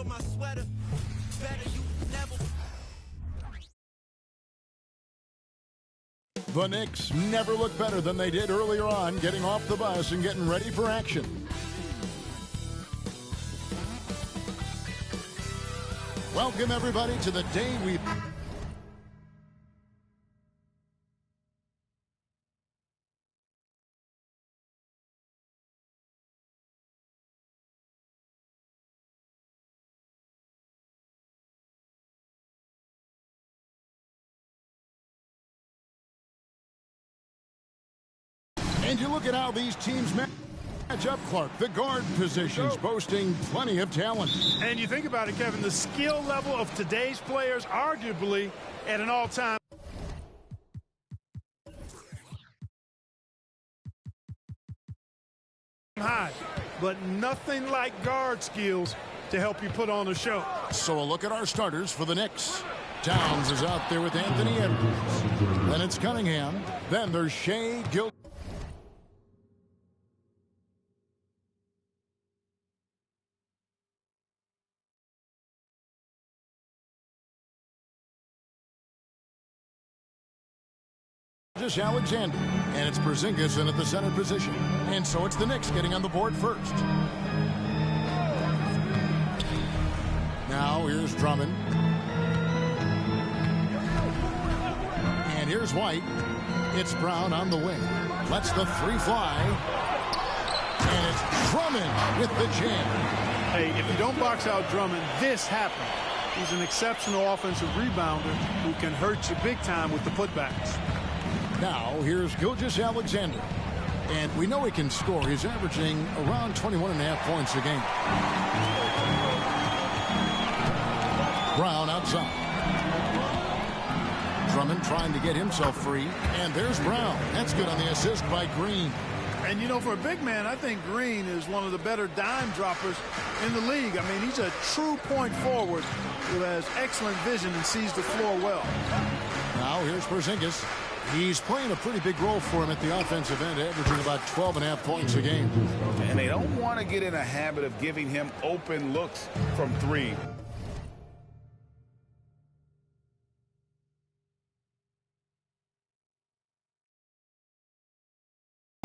my sweater. Better you never. The Knicks never look better than they did earlier on, getting off the bus and getting ready for action. Welcome, everybody, to the day we... And you look at how these teams match up, Clark. The guard positions boasting plenty of talent. And you think about it, Kevin, the skill level of today's players arguably at an all-time high. But nothing like guard skills to help you put on a show. So a look at our starters for the Knicks. Towns is out there with Anthony Edwards. Then it's Cunningham. Then there's Shai Gilgeous. Alexander, and it's Porzingis in at the center position, and so it's the Knicks getting on the board first. Now here's Drummond, and here's White. It's Brown on the wing, lets the three fly, and it's Drummond with the jam. Hey, if you don't box out Drummond, this happens. He's an exceptional offensive rebounder who can hurt you big time with the putbacks. Now, here's Gilgeous Alexander. And we know he can score. He's averaging around 21.5 points a game. Brown outside. Drummond trying to get himself free. And there's Brown. That's good on the assist by Green. And, you know, for a big man, I think Green is one of the better dime droppers in the league. I mean, he's a true point forward who has excellent vision and sees the floor well. Now, here's Porzingis. He's playing a pretty big role for him at the offensive end, averaging about 12.5 points a game. And they don't want to get in a habit of giving him open looks from three.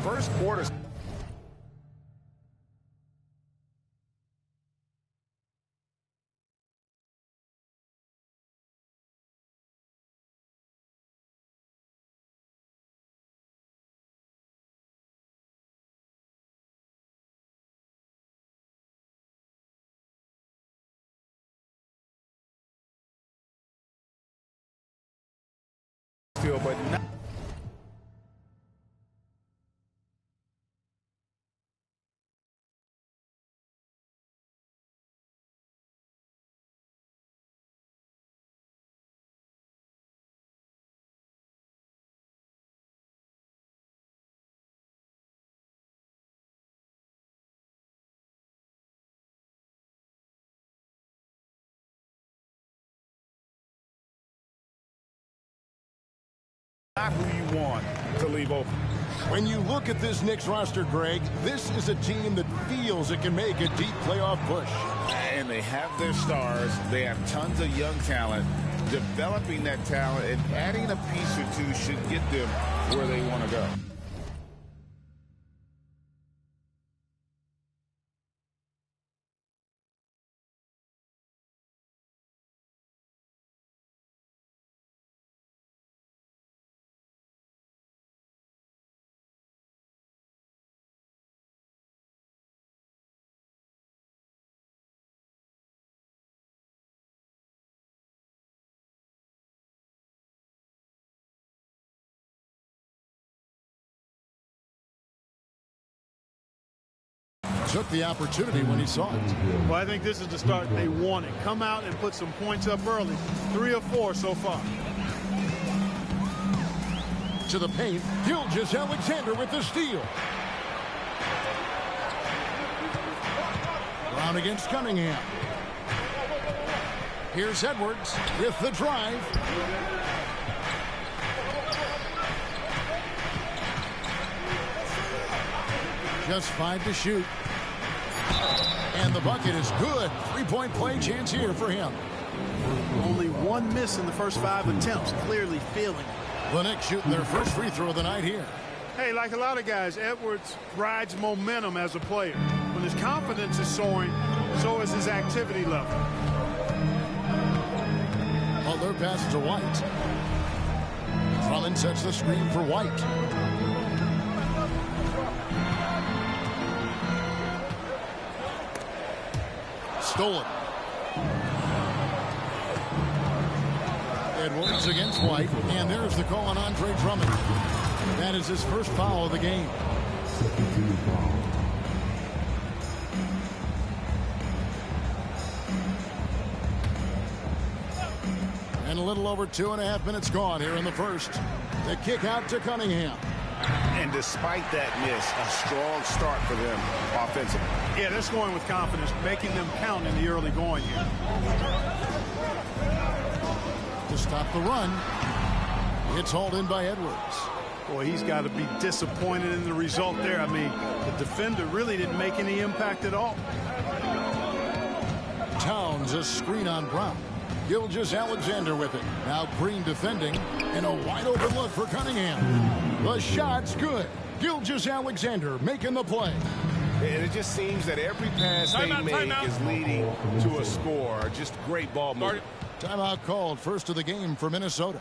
First quarter. But not who you want to leave open. When you look at this Knicks roster, Greg, this is a team that feels it can make a deep playoff push. And they have their stars. They have tons of young talent. Developing that talent and adding a piece or two should get them where they want to go. Took the opportunity when he saw it. Well, I think this is the start they wanted. Come out and put some points up early. 3 or 4 so far. To the paint, Gilgeous Alexander with the steal. Brown against Cunningham. Here's Edwards with the drive. Just 5 to shoot. And the bucket is good. Three-point play chance here for him. Only one miss in the first 5 attempts. Clearly feeling it. The Knicks shooting their first free throw of the night here. Hey, like a lot of guys, Edwards rides momentum as a player. When his confidence is soaring, so is his activity level. Butler passes to White. Drummond sets the screen for White. Stolen. Edwards against White, and there's the call on Andre Drummond. That is his first foul of the game. And a little over 2.5 minutes gone here in the first. The kick out to Cunningham. And despite that miss, a strong start for them offensively. Yeah, they're scoring with confidence, making them count in the early going here. To stop the run, it's hauled in by Edwards. Boy, he's got to be disappointed in the result there. I mean, the defender really didn't make any impact at all. Towns a screen on Brown. Gilgeous-Alexander with it. Now Green defending, and a wide open look for Cunningham. The shot's good. Gilgeous-Alexander making the play. And it just seems that every pass they make is leading to a score. Just great ball movement. Timeout called, first of the game for Minnesota.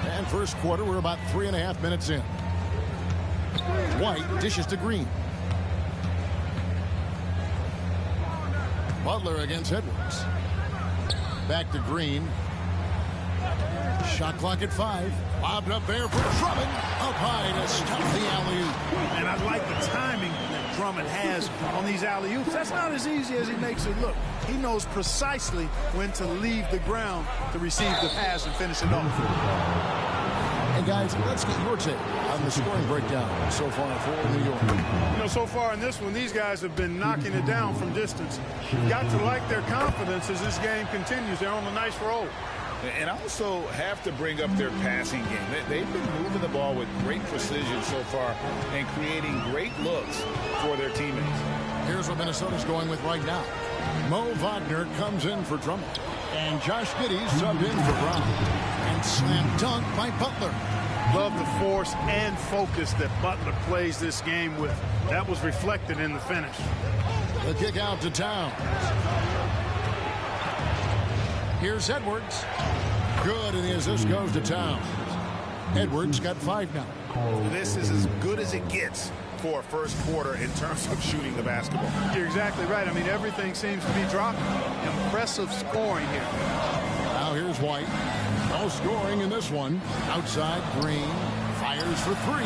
And first quarter, we're about 3.5 minutes in. White dishes to Green. Butler against Edwards. Back to Green. Shot clock at 5. Lobbed up there for Drummond. Up high to stop the alley-oop. And I like the timing that Drummond has on these alley-oops. That's not as easy as he makes it look. He knows precisely when to leave the ground to receive the pass and finish it off. And guys, let's get your take on the scoring breakdown so far for New York. You know, so far in this one, these guys have been knocking it down from distance. You've got to like their confidence as this game continues. They're on a nice roll. And also have to bring up their passing game. They've been moving the ball with great precision so far and creating great looks for their teammates. Here's what Minnesota's going with right now. Mo Wagner comes in for Drummond. And Josh Giddey's subbed in for Brown. And slam dunk by Butler. Love the force and focus that Butler plays this game with. That was reflected in the finish. The kick out to Towns. Here's Edwards. Good, and the assist goes to Towns. Edwards got 5 now. This is as good as it gets for a first quarter in terms of shooting the basketball. You're exactly right. I mean, everything seems to be dropping. Impressive scoring here. Now here's White. No scoring in this one. Outside, Green fires for 3.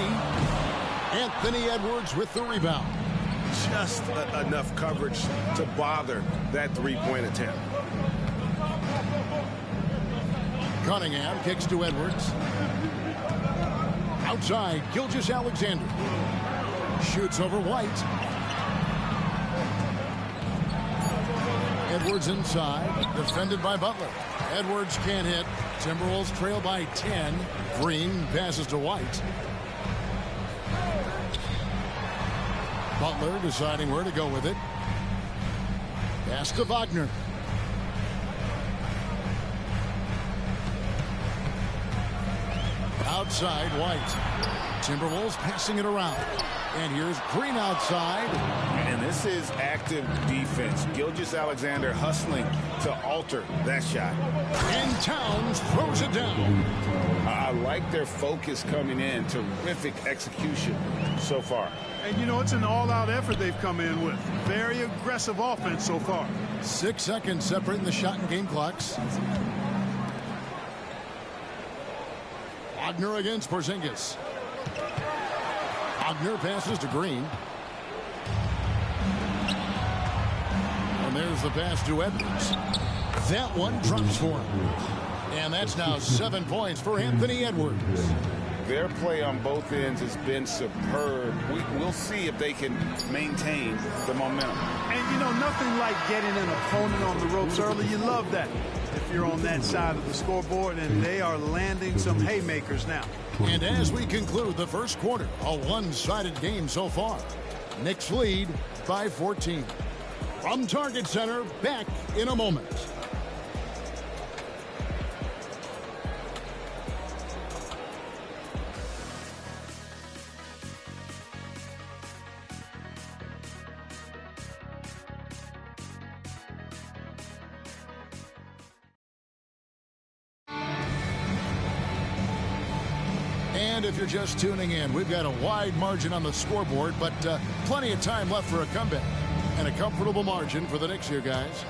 Anthony Edwards with the rebound. Just enough coverage to bother that three-point attempt. Cunningham kicks to Edwards. Outside, Gilgeous-Alexander. Shoots over White. Edwards inside. Defended by Butler. Edwards can't hit. Timberwolves trail by 10. Green passes to White. Butler deciding where to go with it. Pass to Wagner. Outside, White. Timberwolves passing it around. And here's Green outside. And this is active defense. Gilgeous-Alexander hustling to alter that shot. And Towns throws it down. I like their focus coming in. Terrific execution so far. And, you know, it's an all-out effort they've come in with. Very aggressive offense so far. 6 seconds separating the shot and game clocks. Wagner against Porzingis. Wagner passes to Green. And there's the pass to Edwards. That one drops for him. And that's now 7 points for Anthony Edwards. Their play on both ends has been superb. We'll see if they can maintain the momentum. And, you know, nothing like getting an opponent on the ropes early. You love that if you're on that side of the scoreboard, and they are landing some haymakers now. And as we conclude the first quarter, a one-sided game so far. Knicks lead by 14. From Target Center, back in a moment. And if you're just tuning in, we've got a wide margin on the scoreboard, but plenty of time left for a comeback. And a comfortable margin for the Knicks here, guys.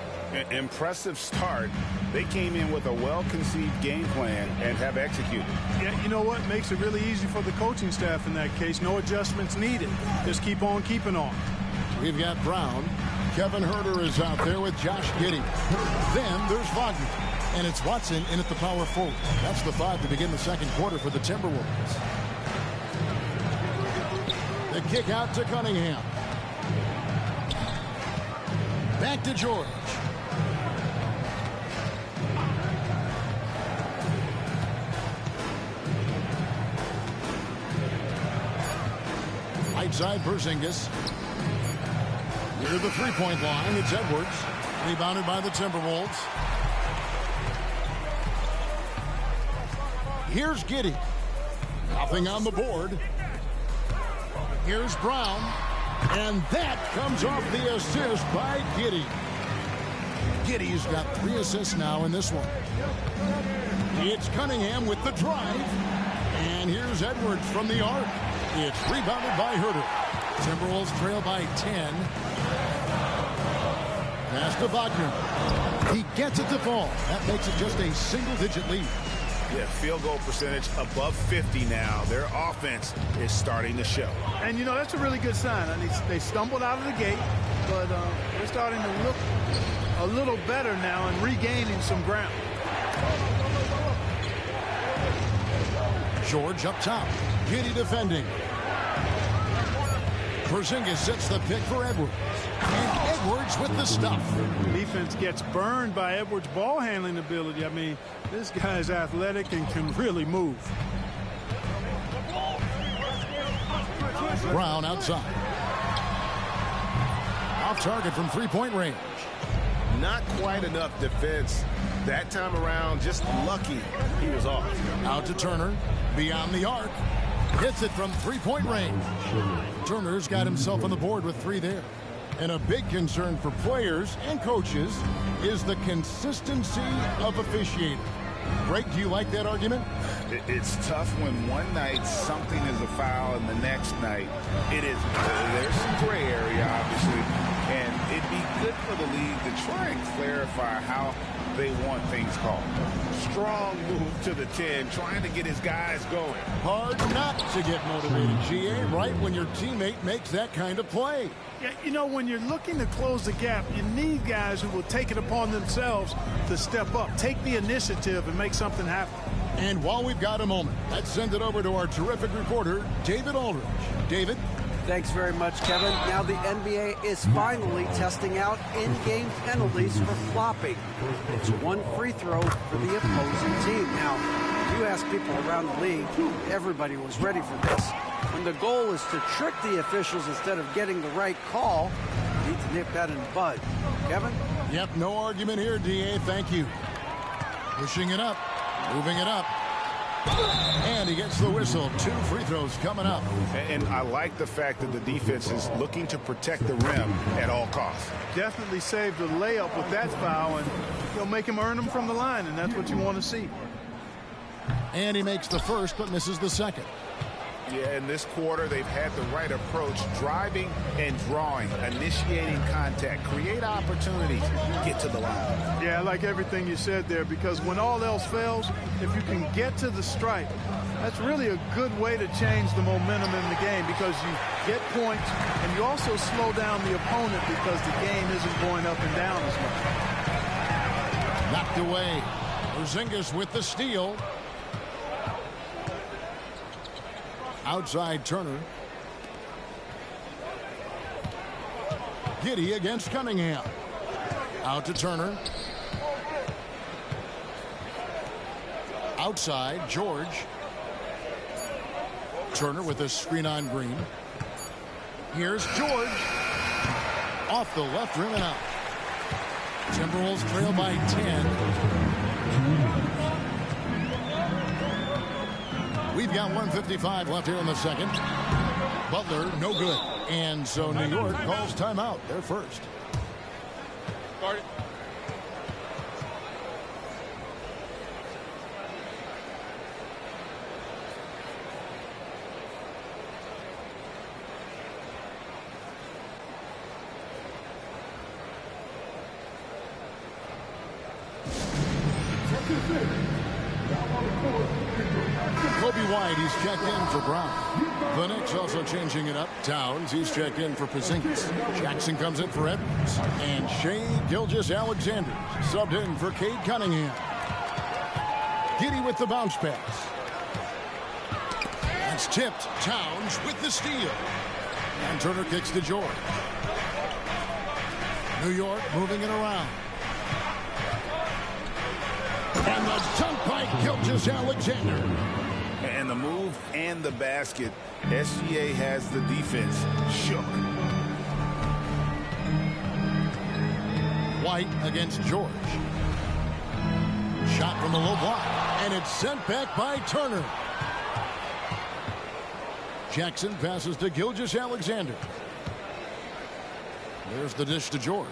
Impressive start. They came in with a well-conceived game plan and have executed. Yeah, you know what? Makes it really easy for the coaching staff in that case. No adjustments needed. Just keep on keeping on. We've got Brown. Kevin Huerter is out there with Josh Giddey. Then there's Wagner. And it's Watson in at the power forward. That's the 5 to begin the second quarter for the Timberwolves. The kick out to Cunningham. Back to George. Right side, Porzingis. Near the three-point line, it's Edwards. Rebounded by the Timberwolves. Here's Giddey. Nothing on the board. Here's Brown. And that comes off the assist by Giddey. Giddey's got 3 assists now in this one. It's Cunningham with the drive. And here's Edwards from the arc. It's rebounded by Huerter. Timberwolves trail by 10. Pass to Wagner. He gets it to fall. That makes it just a single-digit lead. Yeah, field goal percentage above 50 now. Their offense is starting to show. And, you know, that's a really good sign. I mean, they stumbled out of the gate, but they're starting to look a little better now and regaining some ground. George up top. Giddey defending. Porzingis sets the pick for Edwards. And Edwards with the stuff. Defense gets burned by Edwards' ball handling ability. I mean, this guy's athletic and can really move. Brown outside. Off target from three-point range. Not quite enough defense that time around. Just lucky he was off. Out to Turner. Beyond the arc. Hits it from three-point range. Turner's got himself on the board with 3 there. And a big concern for players and coaches is the consistency of officiating. Greg, do you like that argument? It's tough when one night something is a foul and the next night it is. There's some gray area, obviously, and it'd be good for the league to try and clarify how they want things called. Strong move to the 10, trying to get his guys going. Hard not to get motivated, GA, right when your teammate makes that kind of play. Yeah, you know, when you're looking to close the gap, you need guys who will take it upon themselves to step up, take the initiative, and make something happen. And while we've got a moment, let's send it over to our terrific reporter, David Aldridge. David? Thanks very much, Kevin. Now the NBA is finally testing out in-game penalties for flopping. It's 1 free throw for the opposing team. Now, you ask people around the league, everybody was ready for this. When the goal is to trick the officials instead of getting the right call, you need to nip that in the bud. Kevin? Yep, no argument here, DA. Thank you. Pushing it up, moving it up. And he gets the whistle. 2 free throws coming up. And I like the fact that the defense is looking to protect the rim at all costs. Definitely saved the layup with that foul, and he'll make him earn them from the line, and that's what you want to see. And he makes the first, but misses the second. Yeah, in this quarter, they've had the right approach, driving and drawing, initiating contact, create opportunities, get to the line. Yeah, I like everything you said there, because when all else fails, if you can get to the stripe, that's really a good way to change the momentum in the game, because you get points and you also slow down the opponent because the game isn't going up and down as much. Knocked away. Porzingis with the steal. Outside Turner. Giddey against Cunningham. Out to Turner. Outside, George. Turner with a screen on Green. Here's George. Off the left rim and out. Timberwolves trail by 10. We've got 1:55 left here in the second. Butler, no good. And so New York calls timeout. They're first. Guard it. Kobe White, he's checked in for Brown. The Knicks also changing it up. Towns, he's checked in for Porzingis. Jackson comes in for Edwards. And Shai Gilgeous-Alexander subbed in for Cade Cunningham. Giddey with the bounce pass. That's tipped. Towns with the steal. And Turner kicks to George. New York moving it around. And the dunk by Gilgeous-Alexander. And the move and the basket. SGA has the defense shook. White against George. Shot from the low block. And it's sent back by Turner. Jackson passes to Gilgeous-Alexander. There's the dish to George.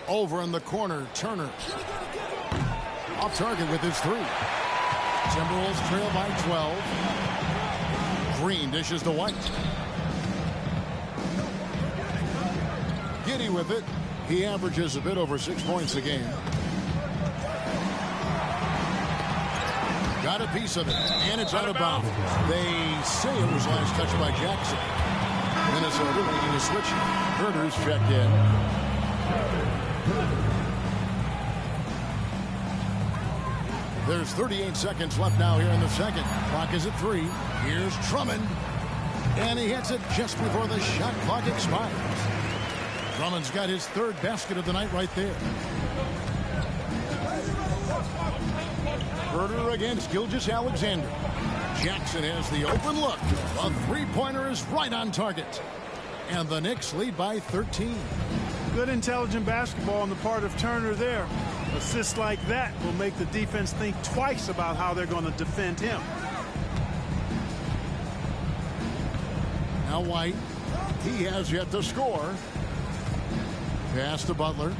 Over in the corner, Turner. Off target with his three. Timberwolves trail by 12. Green dishes to White. Giddey with it. He averages a bit over 6 points a game. Got a piece of it, and it's out of bounds. They say it was last touched by Jackson. Minnesota making a switch. Herter's checked in. There's 38 seconds left now here in the second. Clock is at 3. Here's Drummond. And he hits it just before the shot clock expires. Drummond's got his third basket of the night right there. Herter against Gilgeous-Alexander. Jackson has the open look. A three-pointer is right on target. And the Knicks lead by 13. Good intelligent basketball on the part of Turner there. Assists like that will make the defense think twice about how they're going to defend him. Now White. He has yet to score. Pass to Butler.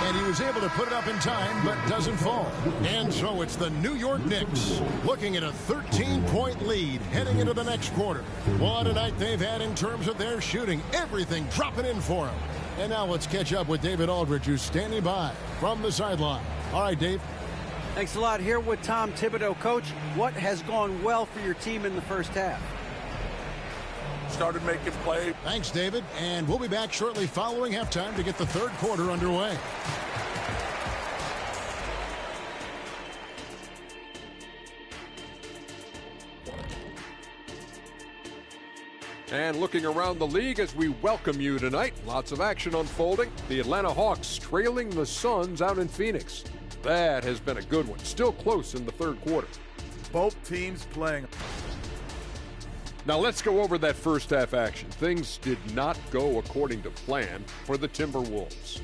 And he was able to put it up in time, but doesn't fall. And so it's the New York Knicks looking at a 13-point lead heading into the next quarter. What a night they've had in terms of their shooting. Everything dropping in for them. And now let's catch up with David Aldridge, who's standing by from the sideline. All right, Dave. Thanks a lot. Here with Tom Thibodeau. Coach, what has gone well for your team in the first half? Started making play. Thanks, David. And we'll be back shortly following halftime to get the third quarter underway. And looking around the league as we welcome you tonight, lots of action unfolding. The Atlanta Hawks trailing the Suns out in Phoenix. That has been a good one. Still close in the third quarter. Both teams playing. Now let's go over that first half action. Things did not go according to plan for the Timberwolves.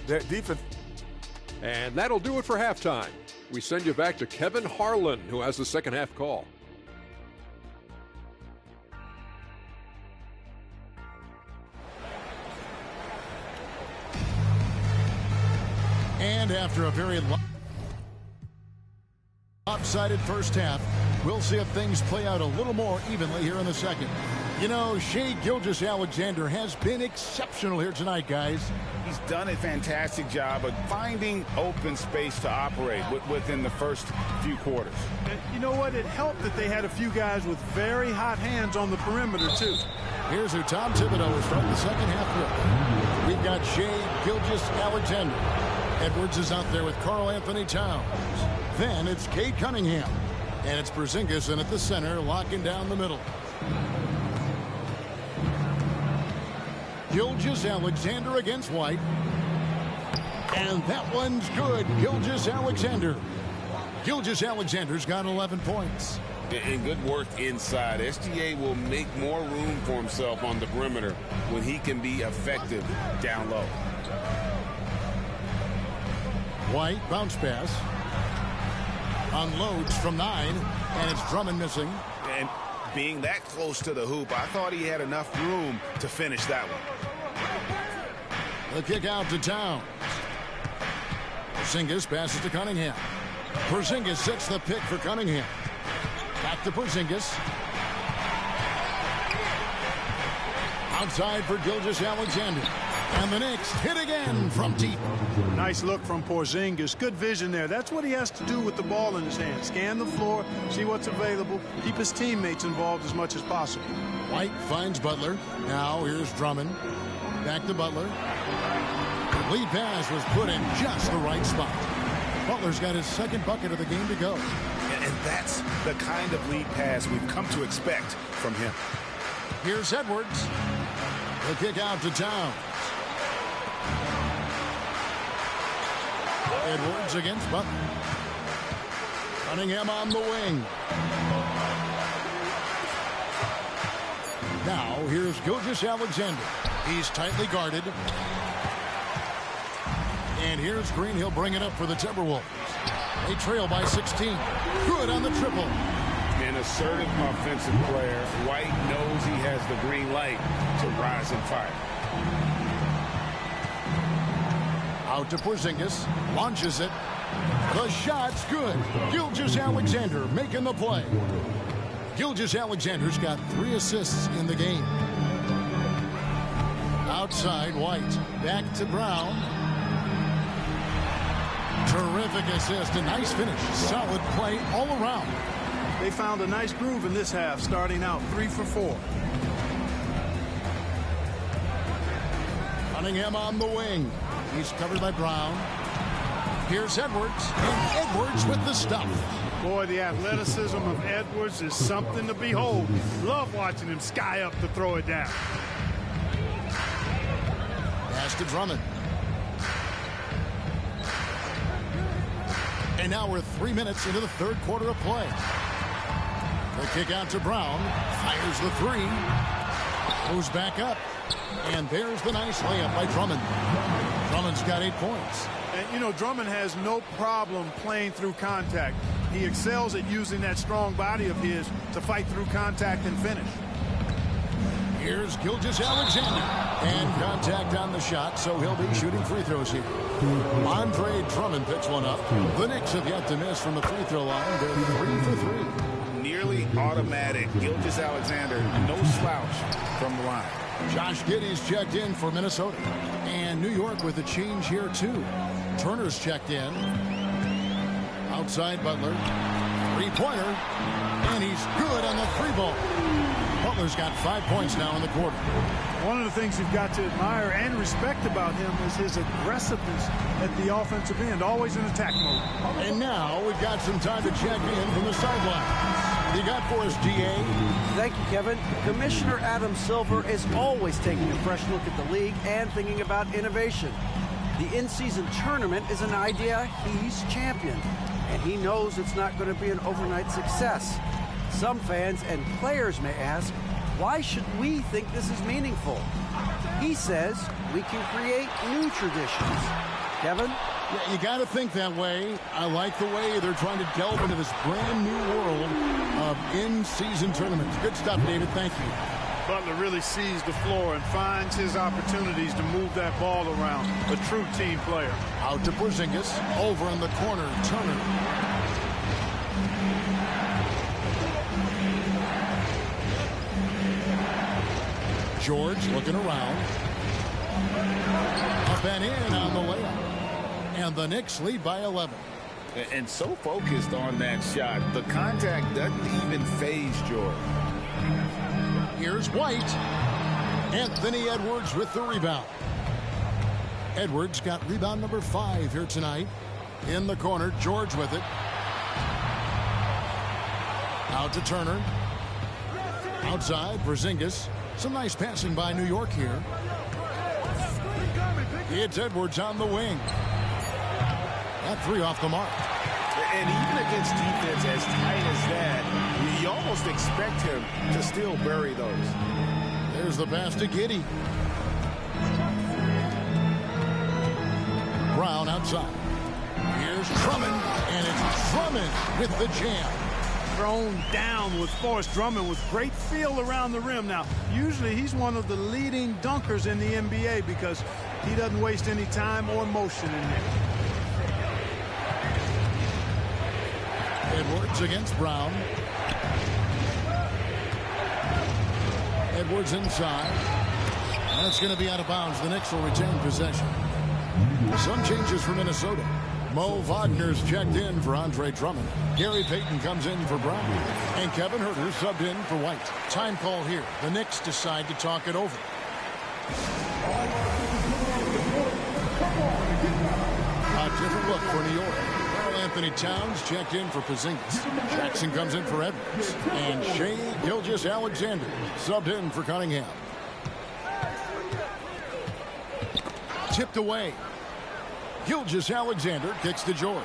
That defense. And that'll do it for halftime. We send you back to Kevin Harlan, who has the second half call. And after a very lopsided first half, we'll see if things play out a little more evenly here in the second. You know, Shai Gilgeous-Alexander has been exceptional here tonight, guys. He's done a fantastic job of finding open space to operate within the first few quarters. And you know what? It helped that they had a few guys with very hot hands on the perimeter, too. Here's who Tom Thibodeau is starting the second half with. We've got Shai Gilgeous-Alexander. Edwards is out there with Karl Anthony Towns. Then it's Cade Cunningham. And it's Porzingis in at the center, locking down the middle. Gilgeous-Alexander against White. And that one's good. Gilgeous-Alexander. Gilgeous-Alexander's got 11 points. And good work inside. SGA will make more room for himself on the perimeter when he can be effective down low. White bounce pass. Unloads from 9, and it's Drummond missing. And being that close to the hoop, I thought he had enough room to finish that one. The kick out to Towns. Porzingis passes to Cunningham. Porzingis sets the pick for Cunningham. Back to Porzingis. Outside for Gilgeous-Alexander. And the Knicks hit again from deep. Nice look from Porzingis. Good vision there. That's what he has to do with the ball in his hand. Scan the floor, see what's available, keep his teammates involved as much as possible. White finds Butler. Now here's Drummond. Back to Butler. The lead pass was put in just the right spot. Butler's got his second bucket of the game to go. And that's the kind of lead pass we've come to expect from him. Here's Edwards. The kick out to Towns. Edwards against Butler. Cunningham on the wing. Now here's Gilgeous-Alexander. He's tightly guarded. And here's Green. He'll bring it up for the Timberwolves. They trail by 16. Good on the triple. An assertive offensive player. White knows he has the green light to rise and fire. Out to Porzingis. Launches it. The shot's good. Gilgeous-Alexander making the play. Gilgeous-Alexander's got 3 assists in the game. Outside, White. Back to Brown. Terrific assist. A nice finish. Solid play all around. They found a nice groove in this half, starting out 3 for 4. Cunningham on the wing. He's covered by Brown. Here's Edwards. And Edwards with the stuff. Boy, the athleticism of Edwards is something to behold. Love watching him sky up to throw it down. Pass to Drummond. And now we're 3 minutes into the third quarter of play. The kick out to Brown. Fires the 3. Moves back up. And there's the nice layup by Drummond. Drummond's got 8 points. And, you know, Drummond has no problem playing through contact. He excels at using that strong body of his to fight through contact and finish. Here's Gilgeous-Alexander. And contact on the shot, so he'll be shooting free throws here. Andre Drummond picks one up. The Knicks have yet to miss from the free throw line. They're 3 for 3. Nearly automatic. Gilgeous-Alexander, no slouch from the line. Josh Giddey's checked in for Minnesota. And New York with a change here, too. Turner's checked in. Outside Butler. Three-pointer. And he's good on the 3-ball. Butler's got 5 points now in the quarter. One of the things you've got to admire and respect about him is his aggressiveness at the offensive end, always in attack mode. And now we've got some time to check in from the sideline. You got for us, DA? Thank you, Kevin. Commissioner Adam Silver is always taking a fresh look at the league and thinking about innovation. The in-season tournament is an idea he's championed, and he knows it's not going to be an overnight success. Some fans and players may ask, why should we think this is meaningful? He says we can create new traditions. Kevin? Yeah, you got to think that way. I like the way they're trying to delve into this brand new world of in-season tournaments. Good stuff, David. Thank you. Butler really sees the floor and finds his opportunities to move that ball around. A true team player. Out to Porzingis. Over in the corner, Turner. George looking around. Up and in on the layup. And the Knicks lead by 11. And so focused on that shot, the contact doesn't even faze George. Here's White. Anthony Edwards with the rebound. Edwards got rebound number 5 here tonight. In the corner, George with it. Out to Turner. Outside, Porzingis. Some nice passing by New York here. It's Edwards on the wing. That 3 off the mark. And even against defense as tight as that, you almost expect him to still bury those. There's the pass to Giddey. Brown outside. Here's Drummond, and it's Drummond with the jam. Thrown down with Forrest Drummond with great feel around the rim. Now, usually he's one of the leading dunkers in the NBA because he doesn't waste any time or motion in there. Edwards against Brown. Edwards inside. That's going to be out of bounds. The Knicks will retain possession. Some changes for Minnesota. Mo Wagner's checked in for Andre Drummond. Gary Payton comes in for Brown. And Kevin Huerter subbed in for White. Time call here. The Knicks decide to talk it over. A different look for New York. Anthony Towns checked in for Porzingis. Jackson comes in for Edwards. And Shai Gilgeous-Alexander subbed in for Cunningham. Tipped away. Gilgeous-Alexander kicks to George.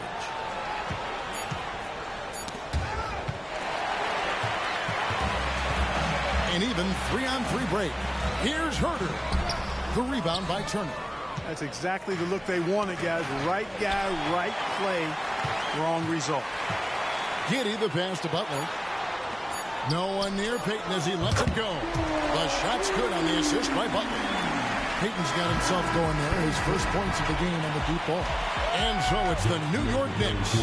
An even 3-on-3 break. Here's Huerter. The rebound by Turner. That's exactly the look they wanted, guys. Right guy, right play, wrong result. Giddey the pass to Butler. No one near Payton as he lets it go. The shot's good on the assist by Butler. Payton's got himself going there. His first points of the game on the deep ball. And so it's the New York Knicks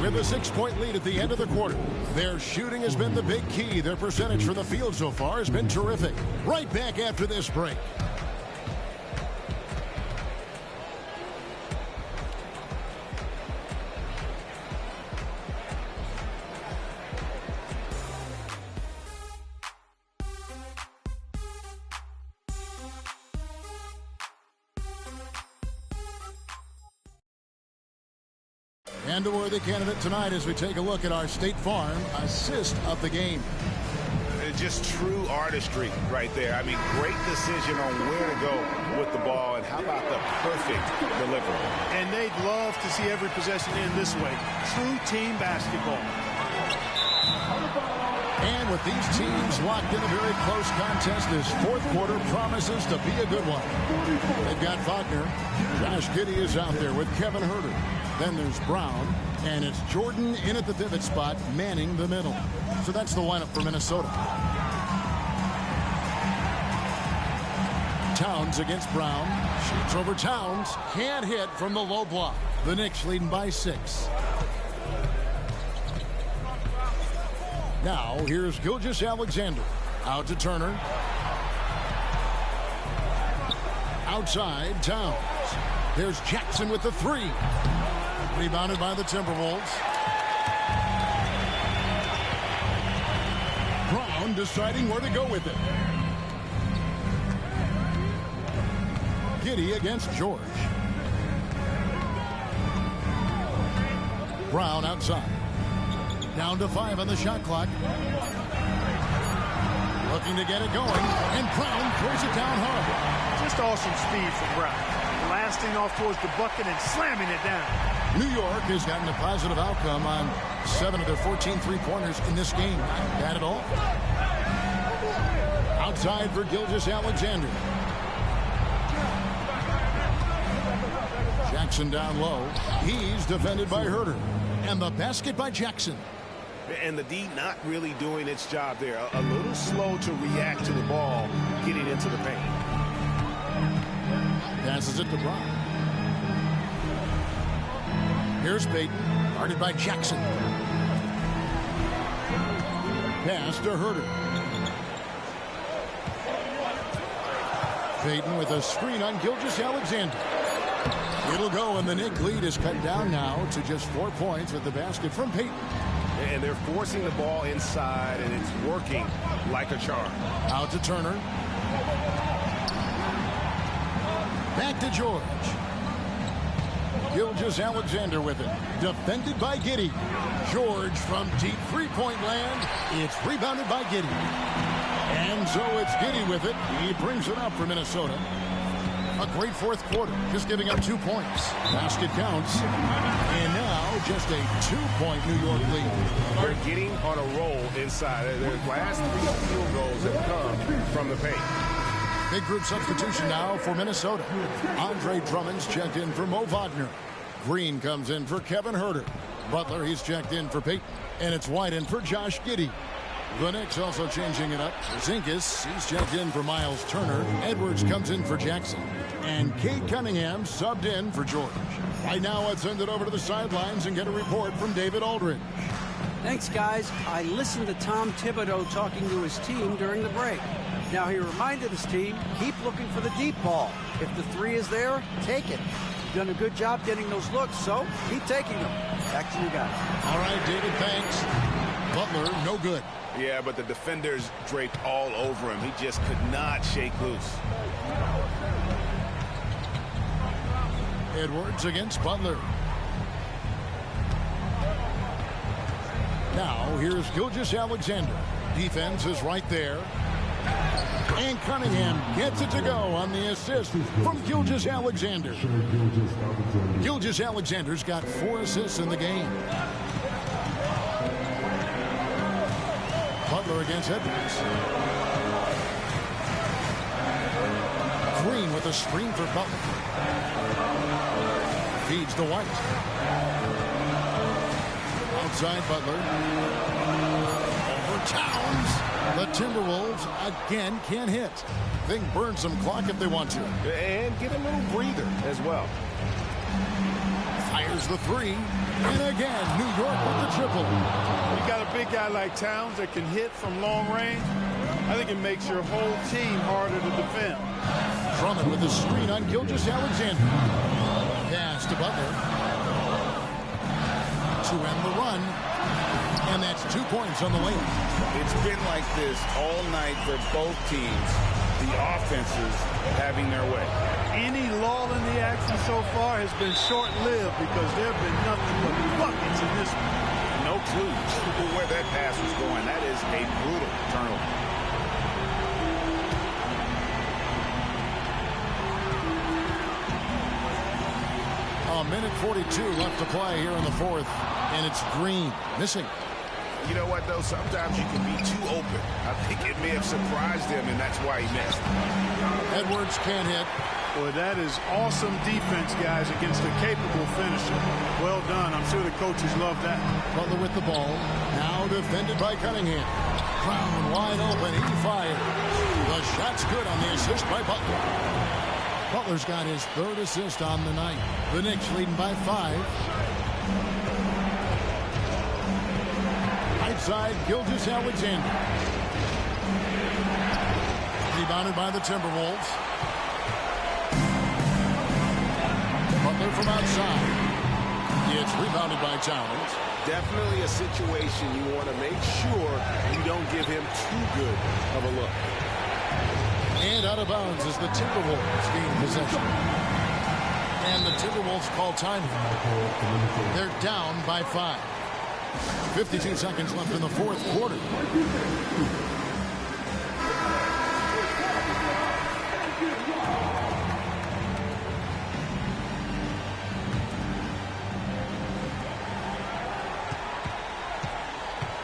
with a 6-point lead at the end of the quarter. Their shooting has been the big key. Their percentage from the field so far has been terrific. Right back after this break. And a worthy candidate tonight as we take a look at our State Farm assist of the game. Just true artistry right there. I mean, great decision on where to go with the ball, and how about the perfect delivery. And they'd love to see every possession end this way. True team basketball. And with these teams locked in a very close contest, this fourth quarter promises to be a good one. They've got Wagner. Josh Giddey is out there with Kevin Huerter. Then there's Brown, and it's Jordan in at the pivot spot, manning the middle. So that's the lineup for Minnesota. Towns against Brown. Shoots over Towns. Can't hit from the low block. The Knicks leading by 6. Now, here's Gilgeous-Alexander. Out to Turner. Outside, Towns. There's Jackson with the 3. Rebounded by the Timberwolves. Brown deciding where to go with it. Giddey against George. Brown outside. Down to 5 on the shot clock. Looking to get it going. And Brown throws it down hard. Just awesome speed from Brown. Blasting off towards the bucket and slamming it down. New York has gotten a positive outcome on 7 of their 14 three-pointers in this game. Not bad at all. Outside for Gilgeous-Alexander. Jackson down low. He's defended by Huerter. And the basket by Jackson. And the D not really doing its job there. A little slow to react to the ball getting into the paint. Passes it to Brown. Here's Payton, guarded by Jackson. Pass to Huerter. Payton with a screen on Gilgeous-Alexander. It'll go, and the Knick lead is cut down now to just 4 points with the basket from Payton. And they're forcing the ball inside, and it's working like a charm. Out to Turner. Back to George. Gilgeous-Alexander with it. Defended by Giddey. George from deep three-point land. It's rebounded by Giddey. And so it's Giddey with it. He brings it up for Minnesota. A great fourth quarter, just giving up 2 points. Basket counts. And now just a 2-point New York lead. They're getting on a roll inside. Their last 3 field goals have come from the paint. Big group substitution now for Minnesota. Andre Drummond's checked in for Mo Wagner. Green comes in for Kevin Huerter. Butler, he's checked in for Payton. And it's White in for Josh Giddey. The Knicks also changing it up. Zinkas, he's checked in for Miles Turner. Edwards comes in for Jackson. And Cade Cunningham subbed in for George. Right now, let's send it over to the sidelines and get a report from David Aldridge. Thanks, guys. I listened to Tom Thibodeau talking to his team during the break. Now, he reminded his team, keep looking for the deep ball. If the three is there, take it. You've done a good job getting those looks, so keep taking them. Back to you guys. All right, David, thanks. Butler, no good. Yeah, but the defenders draped all over him. He just could not shake loose. Edwards against Butler. Now, here's Gilgeous-Alexander. Defense is right there. And Cunningham gets it to go on the assist from Gilgeous-Alexander. Gilgeous-Alexander's got 4 assists in the game. Butler against Edwards. Green with a screen for Butler. Feeds to White. Outside Butler. Over Towns. The Timberwolves again can't hit. They can burn some clock if they want to. And get a little breather as well. Fires the three. And again, New York with the triple. You got a big guy like Towns that can hit from long range. I think it makes your whole team harder to defend. Drummond with the screen on Gilgeous-Alexander. Pass to Butler. To end the run. And that's 2 points on the way. It's been like this all night for both teams. The offenses having their way. Any lull in the action so far has been short-lived because there have been nothing but buckets in this one. No clue where that pass was going. That is a brutal turnover. A minute 42 left to play here in the fourth. And it's Green missing. You know what, though? Sometimes you can be too open. I think it may have surprised him, and that's why he missed. Edwards can't hit. Boy, that is awesome defense, guys, against a capable finisher. Well done. I'm sure the coaches love that. Butler with the ball. Now defended by Cunningham. Brown wide open. He fires. The shot's good on the assist by Butler. Butler's got his 3rd assist on the night. The Knicks leading by 5. Side Gilgeous-Alexander. Rebounded by the Timberwolves. Butler from outside. It's rebounded by Towns. Definitely a situation you want to make sure you don't give him too good of a look. And out of bounds as the Timberwolves gain possession. And the Timberwolves call timeout. They're down by 5. 52 seconds left in the fourth quarter.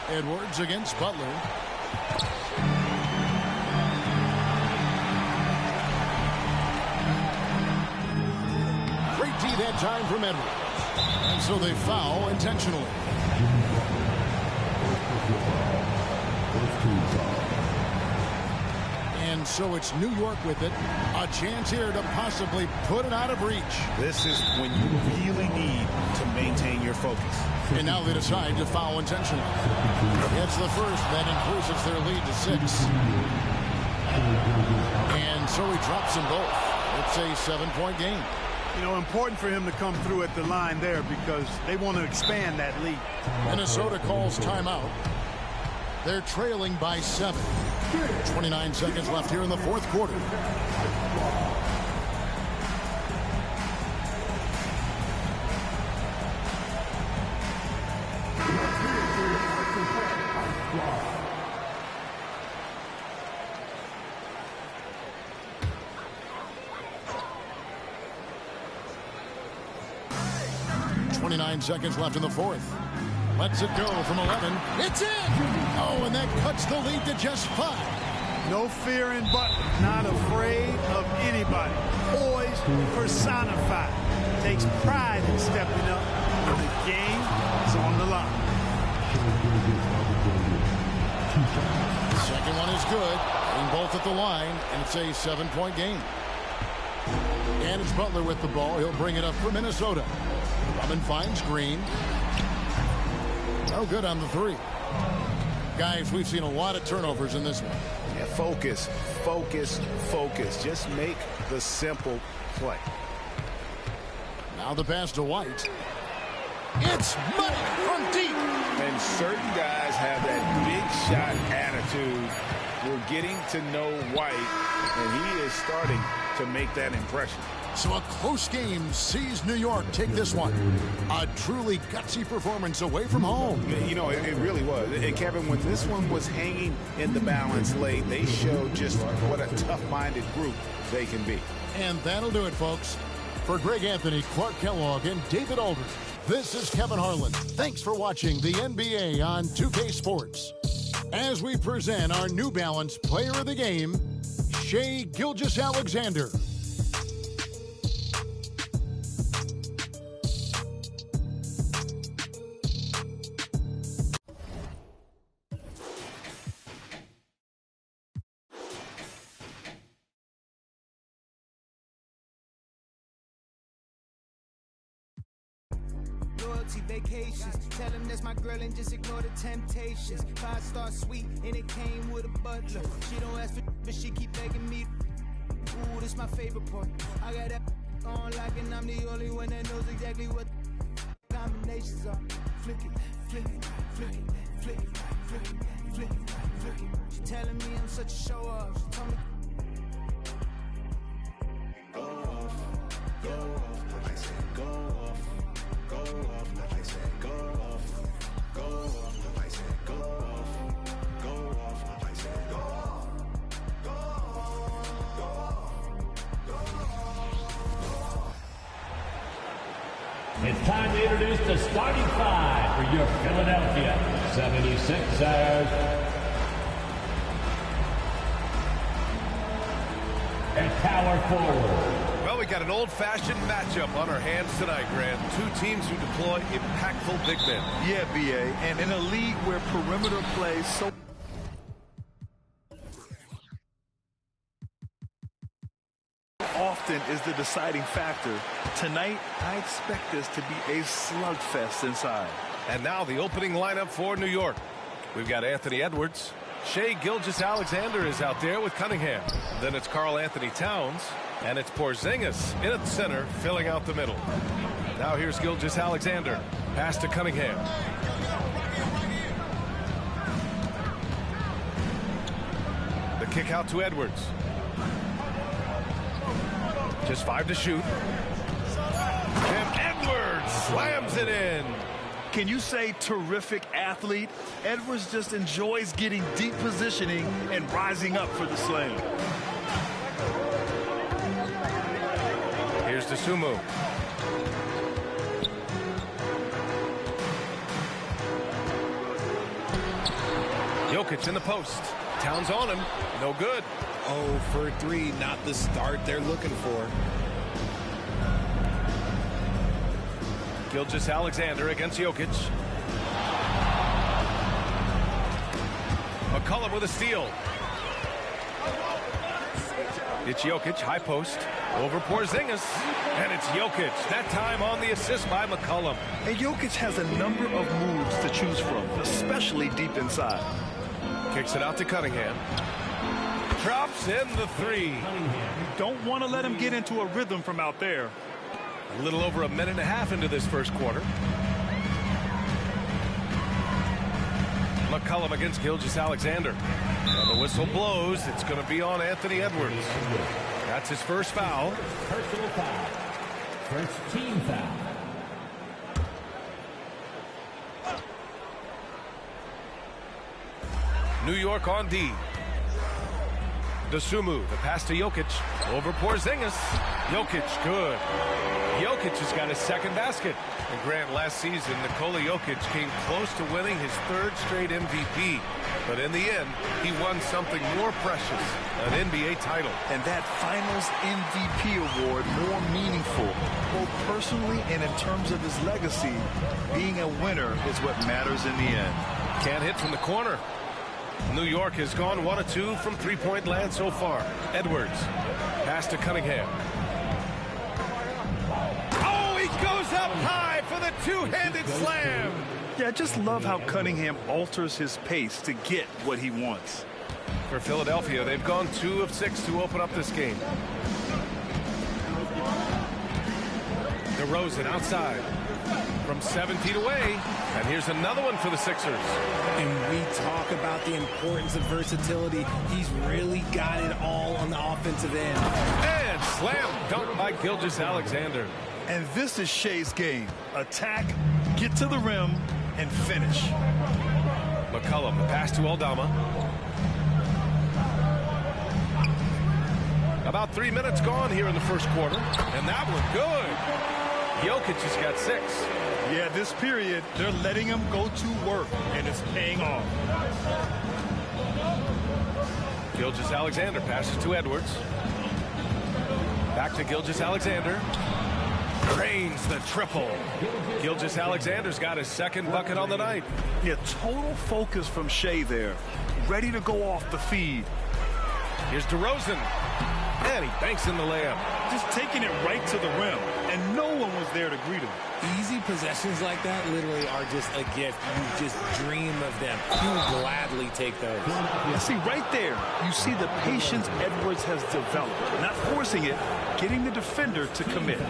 Edwards against Butler. Great D that time from Edwards. And so they foul intentionally. And so it's New York with it. A chance here to possibly put it out of reach. This is when you really need to maintain your focus. And now they decide to foul intentionally. It's the first that increases their lead to 6. And so he drops them both. It's a 7-point game. You know, important for him to come through at the line there because they want to expand that lead. Minnesota calls timeout. They're trailing by 7. 29 seconds left here in the fourth quarter. 29 seconds left in the fourth. Lets it go from 11. It's in! Oh, and that cuts the lead to just 5. No fear in Butler. Not afraid of anybody. Poised, personified. Takes pride in stepping up when the game is on the line. Second one is good. And both at the line, and it's a 7-point game. And it's Butler with the ball. He'll bring it up for Minnesota. Drummond finds Green. No good on the 3. Guys, we've seen a lot of turnovers in this one. Yeah, focus, focus, focus. Just make the simple play. Now the pass to White. It's money from deep. And certain guys have that big shot attitude. We're getting to know White, and he is starting to make that impression. So a close game sees New York take this one. A truly gutsy performance away from home. You know, it really was. And Kevin, when this one was hanging in the balance late, they showed just what a tough-minded group they can be. And that'll do it, folks. For Greg Anthony, Clark Kellogg, and David Aldridge, this is Kevin Harlan. Thanks for watching the NBA on 2K Sports. As we present our New Balance Player of the Game, Shai Gilgeous-Alexander. Vacations, tell him that's my girl and just ignore the temptations. 5-star suite and it came with a butler. She don't ask for but she keep begging me. Ooh, this my favorite part. I got that on like and I'm the only one that knows exactly what combinations are. Flick it, flick it, flick it, flick it, flick it, flick it, flick it. She telling me I'm such a show off. She told me go off, go off, I said go off. Go off, I said go off. Go off, I said go off. Go off, I said go off. Go off, go off, go off. It's time to introduce the starting 5 for your Philadelphia 76ers. At power forward. Well, we got an old-fashioned matchup on our hands tonight, Grant. Two teams who deploy impactful big men. Yeah, B.A. And in a league where perimeter plays so often is the deciding factor, tonight I expect this to be a slugfest inside. And now the opening lineup for New York. We've got Anthony Edwards. Shai Gilgeous-Alexander is out there with Cunningham. Then it's Karl Anthony Towns. And it's Porzingis in at the center, filling out the middle. Now here's Gilgeous-Alexander. Pass to Cunningham. The kick out to Edwards. Just 5 to shoot. And Edwards slams it in. Can you say terrific athlete? Edwards just enjoys getting deep positioning and rising up for the slam. Here's Dosunmu. Jokic in the post. Towns on him. No good. 0 for 3. Not the start they're looking for. Gilgeous-Alexander against Jokic. McCollum with a steal. It's Jokic, high post, over Porzingis, and it's Jokic, that time on the assist by McCollum. And Jokic has a number of moves to choose from, especially deep inside. Kicks it out to Cunningham. Drops in the 3. You don't want to let him get into a rhythm from out there. A little over a minute and a half into this first quarter. McCollum against Gilgeous-Alexander. And the whistle blows. It's going to be on Anthony Edwards. That's his first foul. Personal foul. First team foul. New York on D. Dosunmu, the pass to Jokic. Over Porzingis. Jokic, good. Jokic has got his second basket. And Grant, last season, Nikola Jokic came close to winning his third straight MVP. But in the end, he won something more precious, an NBA title. And that Finals MVP award more meaningful, both personally and in terms of his legacy. Being a winner is what matters in the end. Can't hit from the corner. New York has gone 1 of 2 from three-point land so far. Edwards, pass to Cunningham. Oh, he goes up high for the two-handed slam. Yeah, I just love how Cunningham alters his pace to get what he wants. For Philadelphia, they've gone 2 of 6 to open up this game. DeRozan outside from 7 feet away. And here's another one for the Sixers. And we talk about the importance of versatility. He's really got it all on the offensive end. And slam dunk by Gilgeous-Alexander. And this is Shea's game. Attack, get to the rim, and finish. McCollum, the pass to Aldama. About 3 minutes gone here in the first quarter. And that one good. Jokic has got 6. Yeah, this period, they're letting him go to work, and it's paying off. Gilgeous-Alexander passes to Edwards. Back to Gilgeous-Alexander. Drains the triple. Gilgeous-Alexander's got his second bucket on the night. Yeah, total focus from Shea there. Ready to go off the feed. Here's DeRozan. And he banks in the layup. Just taking it right to the rim, and no one was there to greet him. Easy possessions like that literally are just a gift. You just dream of them. You would gladly take those. Yeah, see, right there, you see the patience Edwards has developed. Not forcing it, getting the defender to commit.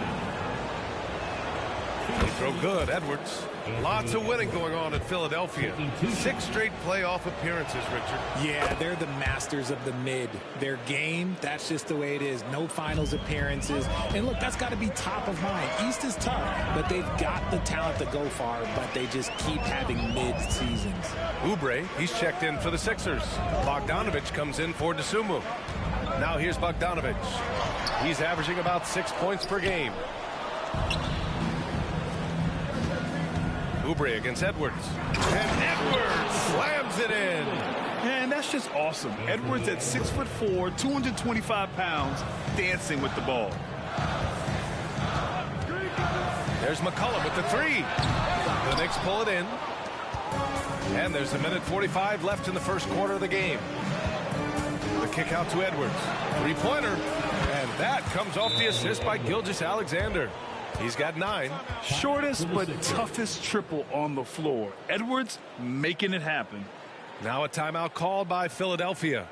They throw good, Edwards. Lots of winning going on in Philadelphia. 6 straight playoff appearances, Richard. Yeah, they're the masters of the mid. Their game, that's just the way it is. No finals appearances. And look, that's got to be top of mind. East is tough, but they've got the talent to go far, but they just keep having mid-seasons. Oubre, he's checked in for the Sixers. Bogdanovich comes in for Dosunmu. Now here's Bogdanovich. He's averaging about 6 points per game. Oubre against Edwards. And Edwards slams it in. Man, that's just awesome. Edwards at 6'4", 225 pounds, dancing with the ball. There's McCollum with the 3. The Knicks pull it in. And there's a minute 45 left in the first quarter of the game. The kick out to Edwards. 3-pointer. And that comes off the assist by Gilgeous-Alexander. He's got 9. Shortest but toughest triple on the floor. Edwards making it happen. Now a timeout called by Philadelphia.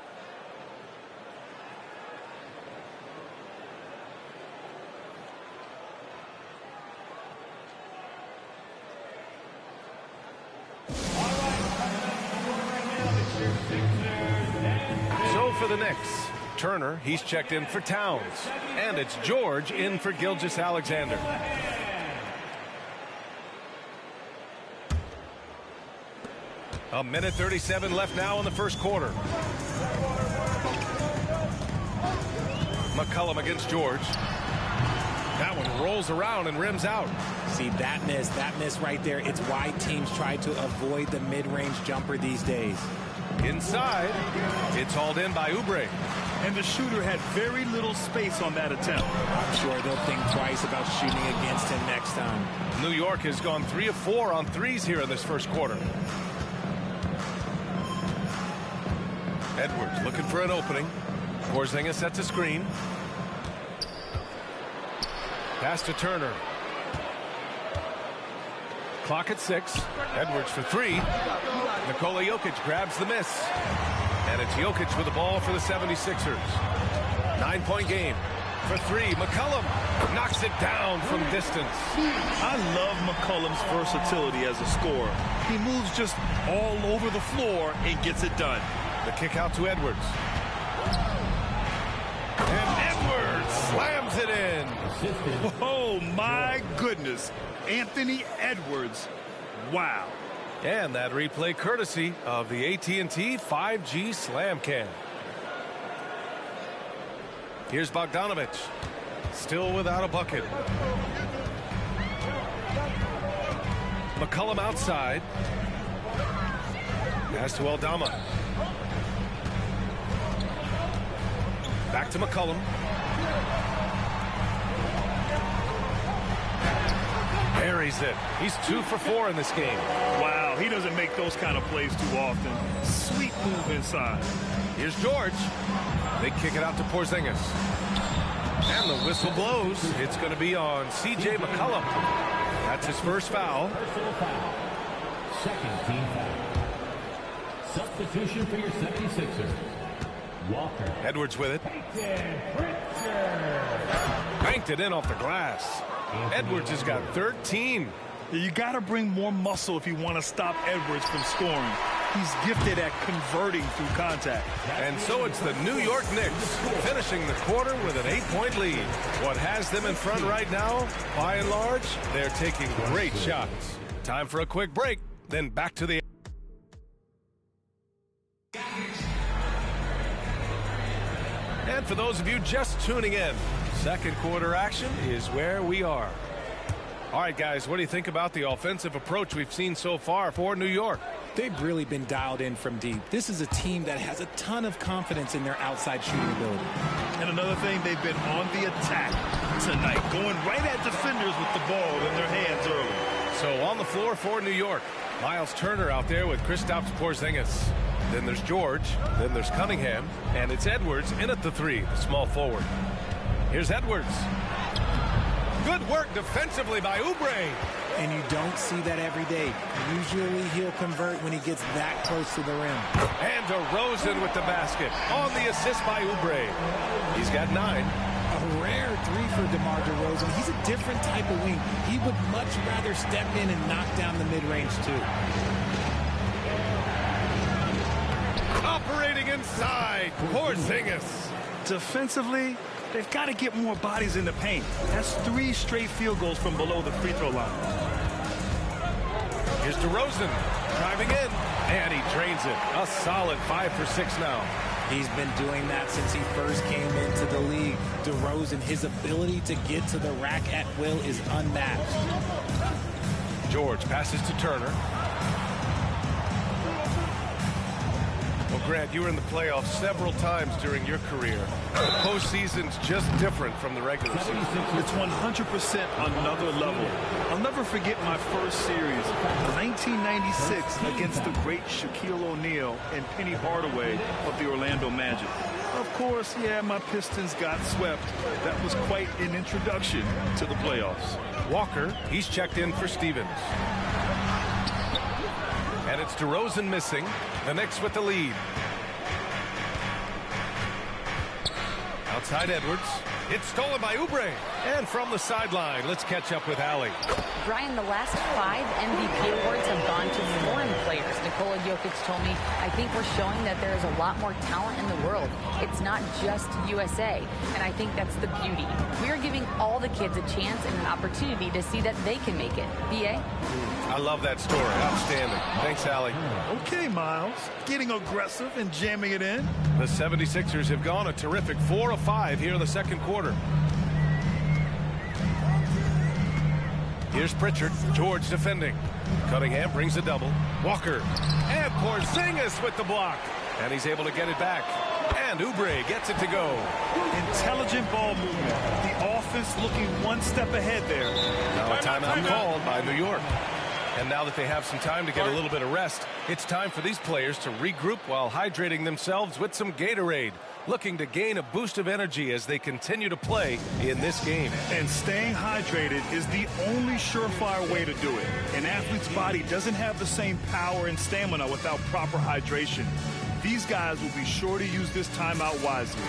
So for the Knicks, Turner, he's checked in for Towns. And it's George in for Gilgeous-Alexander. A minute 37 left now in the first quarter. McCollum against George. That one rolls around and rims out. See, that miss right there, it's why teams try to avoid the mid-range jumper these days. Inside, it's hauled in by Oubre. And the shooter had very little space on that attempt. I'm sure they'll think twice about shooting against him next time. New York has gone 3 of 4 on threes here in this first quarter. Edwards looking for an opening. Porzingis sets a screen. Pass to Turner. Clock at 6. Edwards for 3. Nikola Jokic grabs the miss. And it's Jokic with the ball for the 76ers. 9-point game. For 3, McCollum knocks it down from distance. I love McCollum's versatility as a scorer. He moves just all over the floor and gets it done. The kick out to Edwards. And Edwards slams it in. Oh, my goodness. Anthony Edwards. Wow. And that replay courtesy of the AT&T 5G Slam Cam. Here's Bogdanovich. Still without a bucket. McCollum outside. Pass to Aldama. Back to McCollum. Buries it. He's 2 for 4 in this game. Wow, he doesn't make those kind of plays too often. Sweet move inside. Here's George. They kick it out to Porzingis. And the whistle blows. It's going to be on C.J. McCollum. That's his first foul. Second team foul. Substitution for your 76ers. Walker. Edwards with it. Banked it in off the glass. Edwards has got 13. You got to bring more muscle if you want to stop Edwards from scoring. He's gifted at converting through contact. And so it's the New York Knicks finishing the quarter with an 8-point lead. What has them in front right now, by and large, they're taking great shots. Time for a quick break, then back to the... And for those of you just tuning in, second quarter action is where we are. All right, guys, what do you think about the offensive approach we've seen so far for New York? They've really been dialed in from deep. This is a team that has a ton of confidence in their outside shooting ability. And another thing, they've been on the attack tonight, going right at defenders with the ball in their hands early. So on the floor for New York, Miles Turner out there with Kristaps Porzingis. Then there's George, then there's Cunningham, and it's Edwards in at the 3, the small forward. Here's Edwards. Good work defensively by Oubre. And you don't see that every day. Usually he'll convert when he gets that close to the rim. And DeRozan with the basket on the assist by Oubre. He's got 9. A rare 3 for DeMar DeRozan. He's a different type of wing. He would much rather step in and knock down the mid-range too. Operating inside, Porzingis. Defensively, they've got to get more bodies in the paint. That's 3 straight field goals from below the free throw line. Here's DeRozan driving in, and he drains it. A solid 5 for 6 now. He's been doing that since he first came into the league. DeRozan, his ability to get to the rack at will is unmatched. George passes to Turner. Well, Grant, you were in the playoffs several times during your career. The postseason's just different from the regular season. It's 100% another level. I'll never forget my first series, 1996, against the great Shaquille O'Neal and Penny Hardaway of the Orlando Magic. Of course, yeah, my Pistons got swept. That was quite an introduction to the playoffs. Walker, he's checked in for Stevens. And it's DeRozan missing. The Knicks with the lead. Outside Edwards. It's stolen by Oubre. And from the sideline, let's catch up with Allie. Brian, the last 5 MVP awards have gone to foreign players. Nikola Jokic told me, I think we're showing that there is a lot more talent in the world. It's not just USA. And I think that's the beauty. We are giving all the kids a chance and an opportunity to see that they can make it. B.A.? I love that story. Outstanding. Thanks, Allie. Okay, Miles. Getting aggressive and jamming it in. The 76ers have gone a terrific 4 of 5 here in the second quarter. Here's Pritchard. George defending. Cunningham brings a double. Walker. And Porzingis with the block. And he's able to get it back. And Oubre gets it to go. Intelligent ball movement. The offense looking one step ahead there. Now a timeout called by New York. And now that they have some time to get a little bit of rest, it's time for these players to regroup while hydrating themselves with some Gatorade, looking to gain a boost of energy as they continue to play in this game. And staying hydrated is the only surefire way to do it. An athlete's body doesn't have the same power and stamina without proper hydration. These guys will be sure to use this timeout wisely.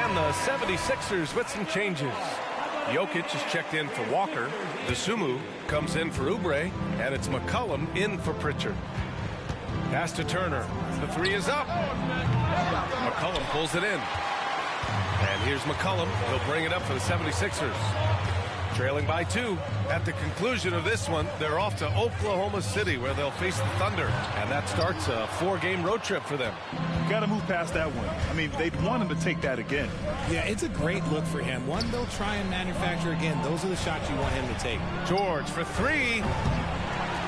And the 76ers with some changes. Jokic is checked in for Walker. Dosunmu comes in for Oubre. And it's McCollum in for Pritchard. Pass to Turner. The 3 is up. McCollum pulls it in. And here's McCollum. He'll bring it up for the 76ers. Trailing by 2. At the conclusion of this one, they're off to Oklahoma City where they'll face the Thunder. And that starts a 4-game road trip for them. Got to move past that one. I mean, they'd want him to take that again. Yeah, it's a great look for him. One they'll try and manufacture again. Those are the shots you want him to take. George for three.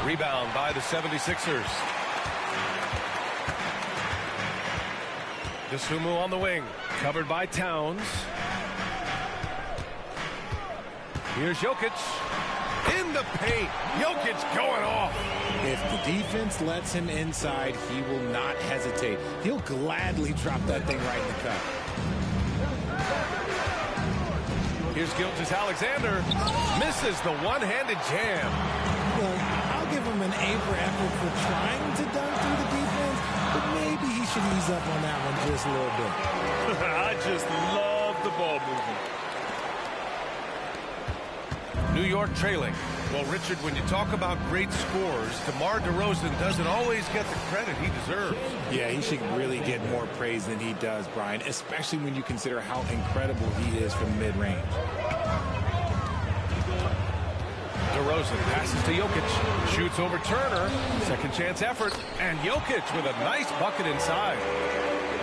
Rebound by the 76ers. Dosunmu on the wing. Covered by Towns. Here's Jokic. In the paint. Jokic going off. If the defense lets him inside, he will not hesitate. He'll gladly drop that thing right in the cup. Here's Gilgeous-Alexander. Misses the one-handed jam. Look, I'll give him an A for effort for trying to dunk through the defense, but maybe he should ease up on that one just a little bit. I just love the ball movement. New York trailing. Well, Richard, when you talk about great scores, DeMar DeRozan doesn't always get the credit he deserves. Yeah, he should really get more praise than he does, Brian, especially when you consider how incredible he is from mid-range. DeRozan passes to Jokic. Shoots over Turner. Second chance effort. And Jokic with a nice bucket inside.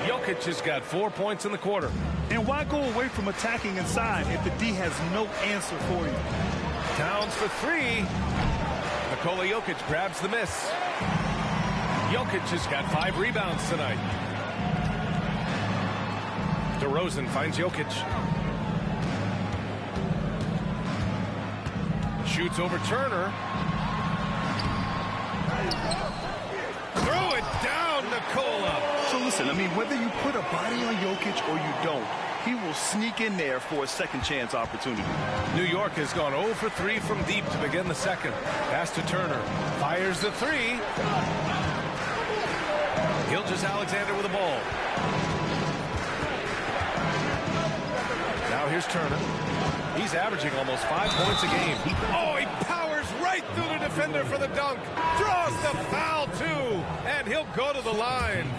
Jokic has got 4 points in the quarter. And why go away from attacking inside if the D has no answer for you? Towns for three. Nikola Jokic grabs the miss. Jokic has got 5 rebounds tonight. DeRozan finds Jokic. Shoots over Turner. Throw it down, Nikola. So listen, I mean, whether you put a body on Jokic or you don't, he will sneak in there for a second chance opportunity. New York has gone 0 for 3 from deep to begin the second. Pass to Turner. Fires the three. Gilgeous-Alexander with the ball. Now here's Turner. He's averaging almost 5 points a game. Oh, he powers right through the defender for the dunk. Draws the foul, too. And he'll go to the line.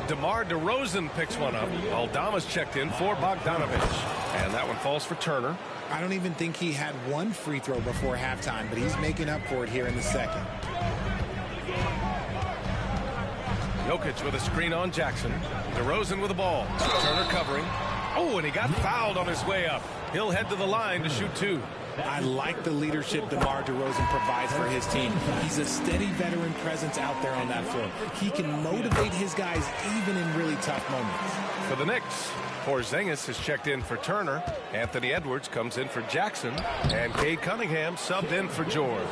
DeMar DeRozan picks one up. Aldama's checked in for Bogdanovich. And that one falls for Turner. I don't even think he had one free throw before halftime, but he's making up for it here in the second. Jokic with a screen on Jackson. DeRozan with the ball. Turner covering. Oh, and he got fouled on his way up. He'll head to the line to shoot 2. I like the leadership DeMar DeRozan provides for his team. He's a steady veteran presence out there on that floor. He can motivate his guys even in really tough moments. For the Knicks, Porzingis has checked in for Turner. Anthony Edwards comes in for Jackson. And Cade Cunningham subbed in for George.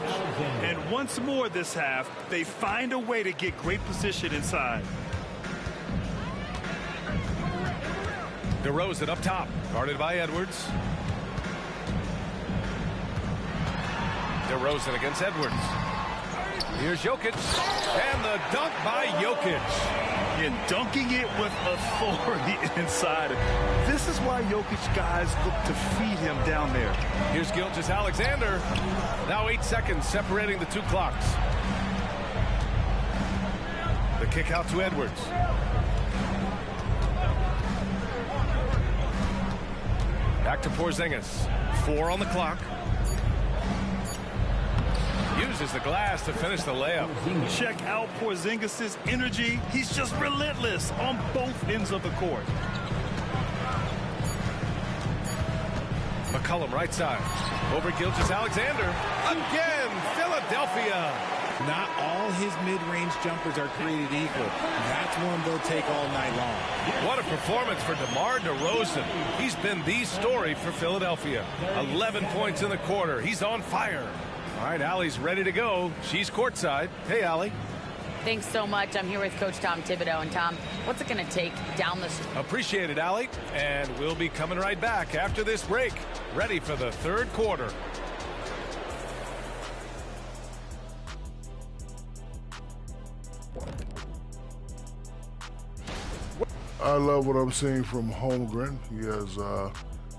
And once more this half, they find a way to get great position inside. DeRozan up top, guarded by Edwards. DeRozan against Edwards. Here's Jokic, and the dunk by Jokic. And dunking it with authority inside. This is why Jokic guys look to feed him down there. Here's Gilgeous-Alexander. Now 8 seconds separating the 2 clocks. The kick out to Edwards. Back to Porzingis. 4 on the clock. Uses the glass to finish the layup. Check out Porzingis' energy. He's just relentless on both ends of the court. McCollum right side. Over Gilgeous-Alexander. Again, Philadelphia. Not all his mid-range jumpers are created equal. That's one they'll take all night long. What a performance for DeMar DeRozan. He's been the story for Philadelphia. 11 points in the quarter. He's on fire. All right, Allie's ready to go. She's courtside. Hey, Allie. Thanks so much. I'm here with Coach Tom Thibodeau. And, Tom, what's it going to take down the stretch? Appreciate it, Allie. And we'll be coming right back after this break. Ready for the third quarter. I love what I'm seeing from Holmgren. He has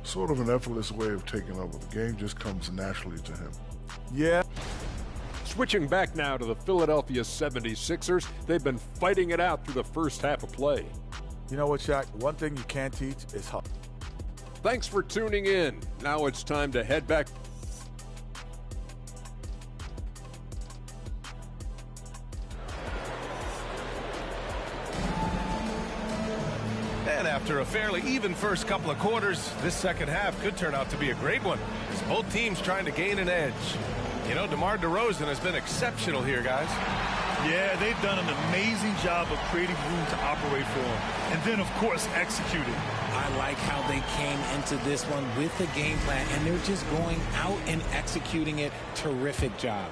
sort of an effortless way of taking over. The game just comes naturally to him. Yeah. Switching back now to the Philadelphia 76ers. They've been fighting it out through the first half of play. You know what, Shaq? One thing you can't teach is hustle. Thanks for tuning in. Now it's time to head back. And after a fairly even first couple of quarters, this second half could turn out to be a great one, as both teams trying to gain an edge. You know, DeMar DeRozan has been exceptional here, guys. Yeah, they've done an amazing job of creating room to operate for him. And then, of course, executing. I like how they came into this one with the game plan, and they're just going out and executing it. Terrific job.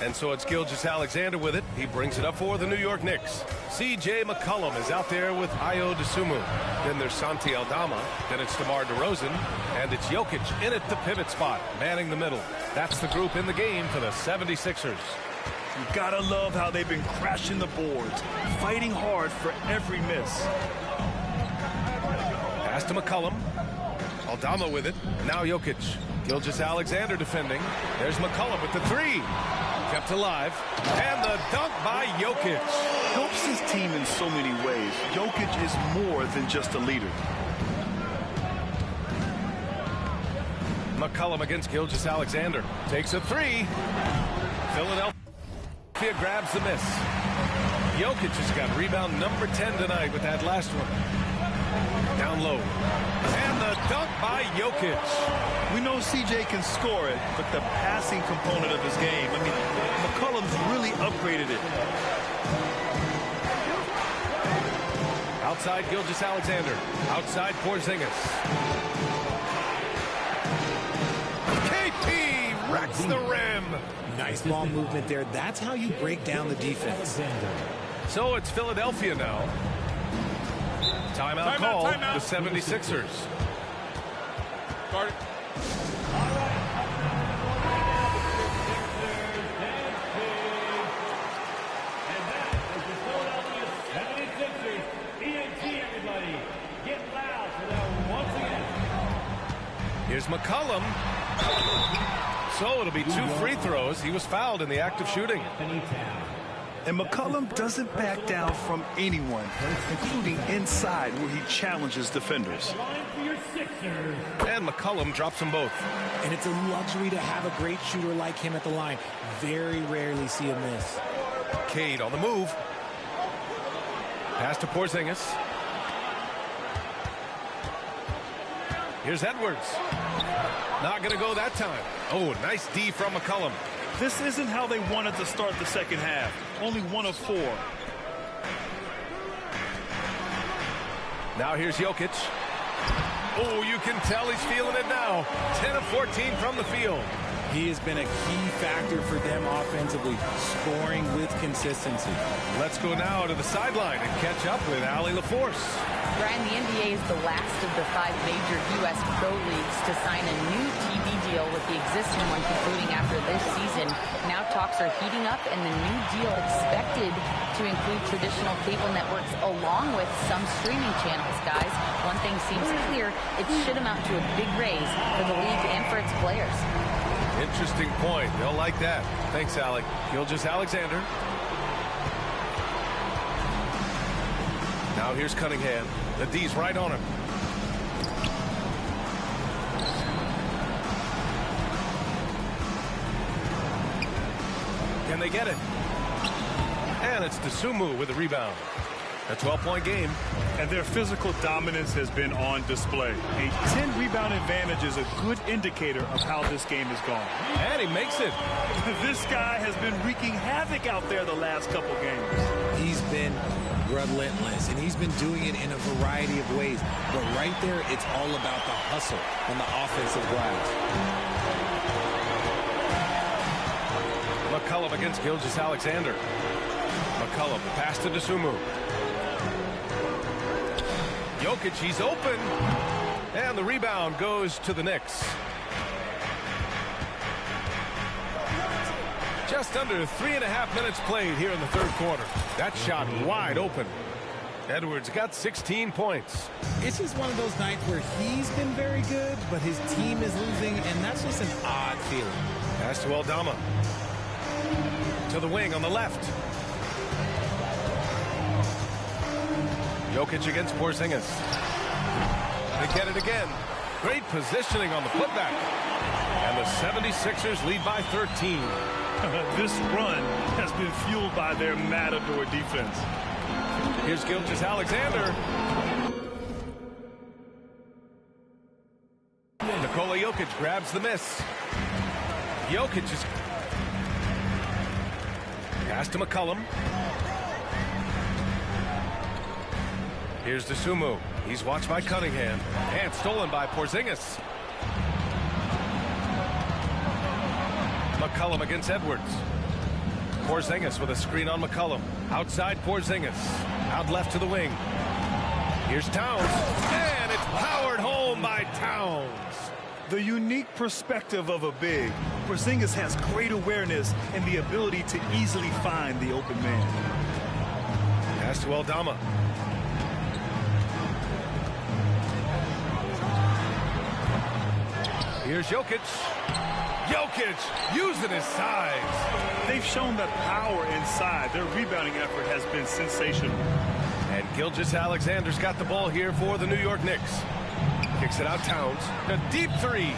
And so it's Gilgeous-Alexander with it. He brings it up for the New York Knicks. C.J. McCollum is out there with Ayo Dosunmu. Then there's Santi Aldama. Then it's DeMar DeRozan. And it's Jokic in at the pivot spot, manning the middle. That's the group in the game for the 76ers. You gotta love how they've been crashing the boards, fighting hard for every miss. Pass to McCollum. Aldama with it. Now Jokic. Gilgeous-Alexander defending. There's McCollum with the three. Kept alive. And the dunk by Jokic. Helps his team in so many ways. Jokic is more than just a leader. McCollum against Gilgeous-Alexander. Takes a three. Philadelphia grabs the miss. Jokic has got rebound number 10 tonight with that last one. Down low. And the dunk by Jokic. We know CJ can score it, but the passing component of his game, I mean, McCollum's really upgraded it. Outside Gilgeous-Alexander. Outside Porzingis. KP racks the rim. Nice ball movement there. That's how you break down the defense. So it's Philadelphia now. Timeout call. The 76ers. Guard. Here's McCollum. So it'll be 2 free throws. He was fouled in the act of shooting. And McCollum doesn't back down from anyone, including inside where he challenges defenders. And McCollum drops them both. And it's a luxury to have a great shooter like him at the line. Very rarely see a miss. Cade on the move. Pass to Porzingis. Here's Edwards. Not going to go that time. Oh, nice D from McCollum. This isn't how they wanted to start the second half. Only 1 of 4. Now here's Jokic. Oh, you can tell he's feeling it now. 10 of 14 from the field. He has been a key factor for them offensively, scoring with consistency. Let's go now to the sideline and catch up with Allie LaForce. Brian, the NBA is the last of the 5 major U.S. pro leagues to sign a new TV deal, with the existing one concluding after this season. Now talks are heating up, and the new deal expected to include traditional cable networks along with some streaming channels, guys. One thing seems clear, it should amount to a big raise for the league and for its players. Interesting point. They'll like that. Thanks, Alec. Gilgeous-Alexander. Now here's Cunningham. The D's right on him. Can they get it? And it's Dosunmu with the rebound. A 12-point game. And their physical dominance has been on display. A 10-rebound advantage is a good indicator of how this game has gone. And he makes it. This guy has been wreaking havoc out there the last couple games. He's been relentless, and he's been doing it in a variety of ways. But right there, it's all about the hustle on the offensive glass. McCollum against Gilgeous-Alexander. McCollum, pass to Dosunmu. Jokic, he's open. And the rebound goes to the Knicks. Just under 3.5 minutes played here in the third quarter. That shot wide open. Edwards got 16 points. It's just one of those nights where he's been very good, but his team is losing, and that's just an odd feeling. Pass to Aldama. To the wing on the left. Jokic against Porzingis. They get it again. Great positioning on the putback. And the 76ers lead by 13. This run has been fueled by their matador defense. Here's Gilgeous-Alexander. Nikola Jokic grabs the miss. Jokic is pass to McCollum. Here's Dosunmu. He's watched by Cunningham. And stolen by Porzingis. McCollum against Edwards. Porzingis with a screen on McCollum. Outside Porzingis. Out left to the wing. Here's Towns. And it's powered home by Towns. The unique perspective of a big. Porzingis has great awareness and the ability to easily find the open man. Pass to Aldama. Here's Jokic. Jokic using his size. They've shown that power inside. Their rebounding effort has been sensational. And Gilgeous-Alexander's got the ball here for the New York Knicks. Kicks it out Towns. A deep three.